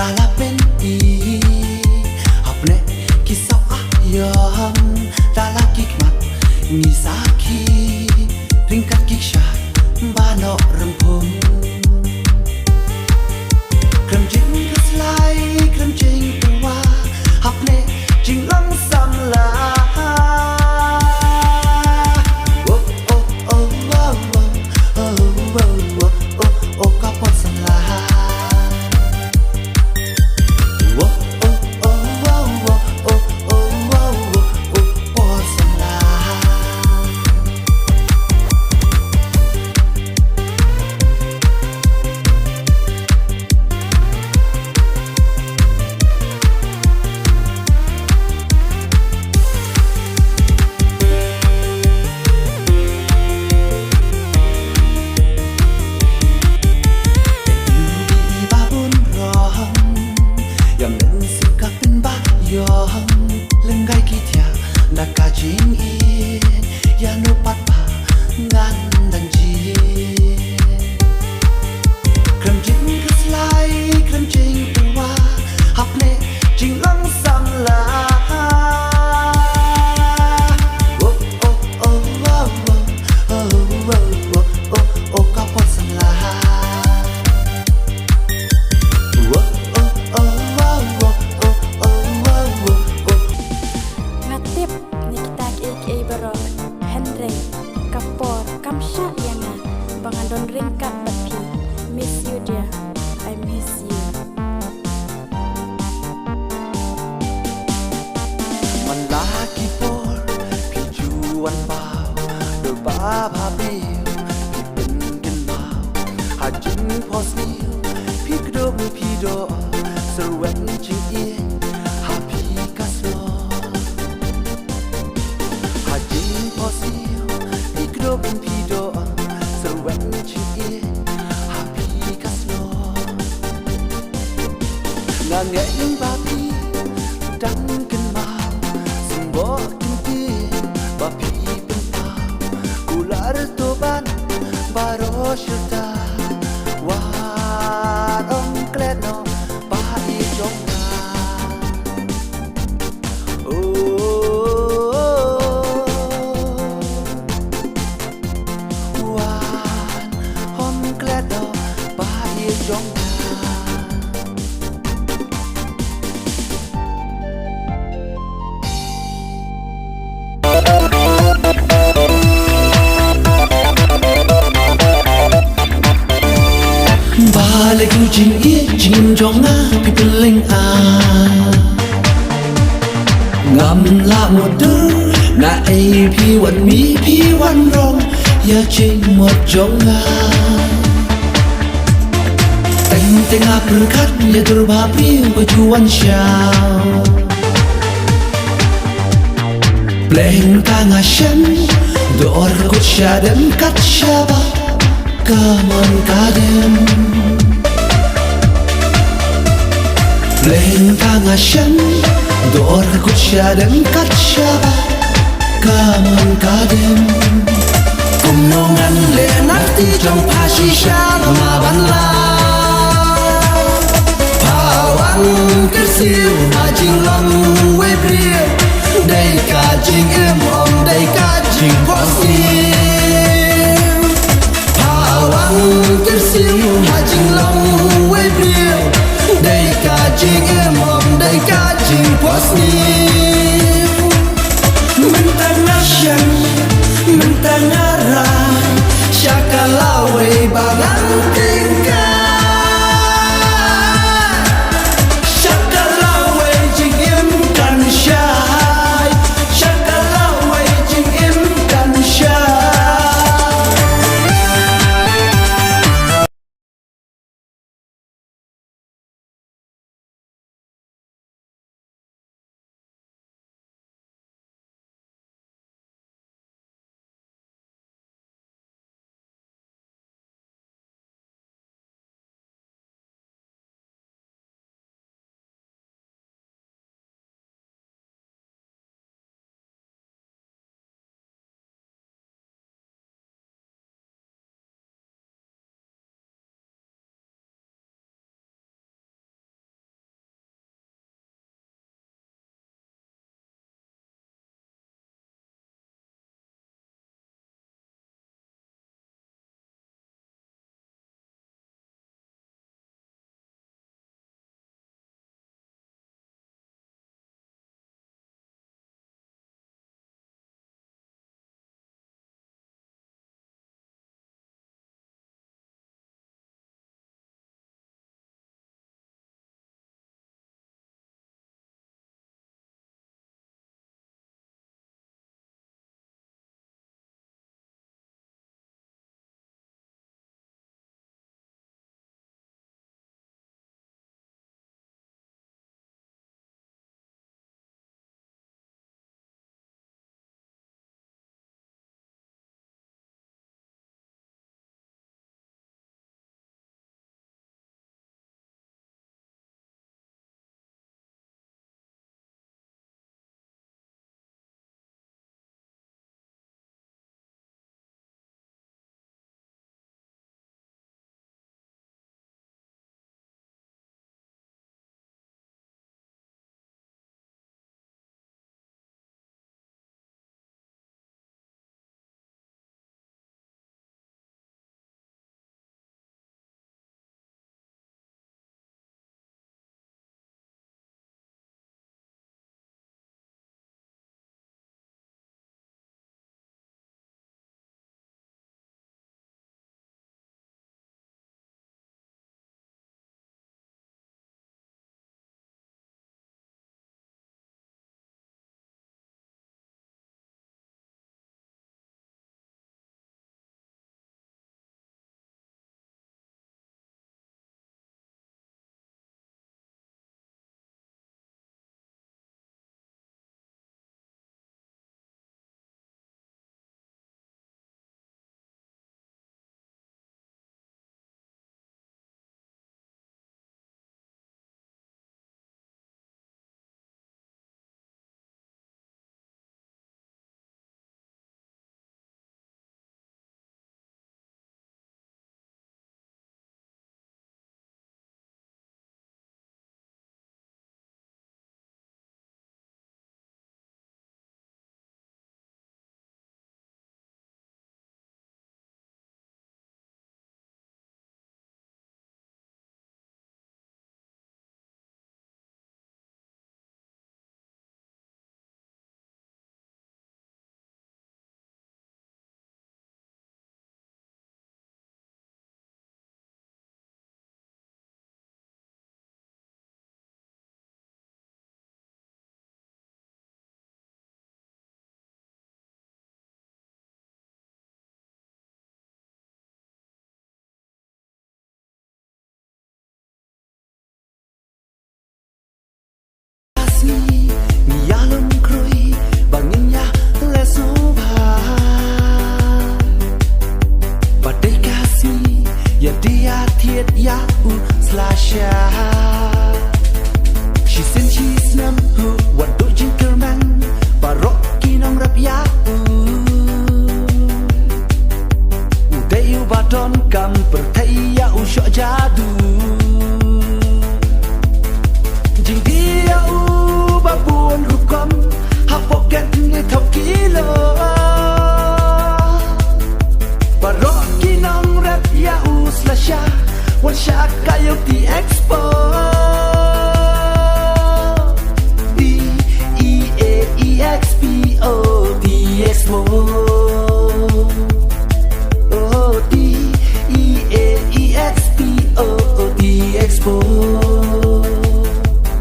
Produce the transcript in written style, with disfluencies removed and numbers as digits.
Lalapin i Hapne kisah ayam Dala kikmat Nisaki Ringkat kiksha Bano rempum Krem jing keslai Krem jing tua Hapne jing lang samla Lenggai kitia nak kajing in ya no pat pa ngan dan ji krem jing keslai krem jing tua hapne jing lang sam la oh oh oh oh oh oh oh oh kapot sam la Don't ringkat bapi. Miss you dear, I miss you. Man laki por pijuan pau do ba babil pin kin mau hajin posnil pikdo mi pido serwen jing in happy kaslo hajin posnil pikdo mi pido serwen jing in happy kaslo ngangen babi dan kin mau sembo kinti babi pentau kular toban baro syuta wan ong kleno pai jonga wan ong kleno pai jonga Balik jing i jing jonga pipeling a ngam la moder na ai pi wan mi pi wan rong ya jing một jonga teng teng a perkat ya turba pi bajuan shao pleng tanga shen dor ko shadem kat shaba kaman kadem Leng tanga shen dor ko shadem kat shaba kaman kadem kumnongan le nakti trong pashisha ma ban la pawan kersiu ma jing long we brio dai ka jing em om dai ka jing posi Tersiu hajing long we brio dai ka jing em om dai ka jing posni mentana shan mentana ra shakala we bangan kasih Yalum krui banginnya lesuba Badai kasih ya dia thiệt ya u slasha She said she's nam hu what do you kerman Barok kinong rap ya Udayu baton kam perthaya u sho jadu Jing dia u ba buồn hukom ha pocket ni thọc kilo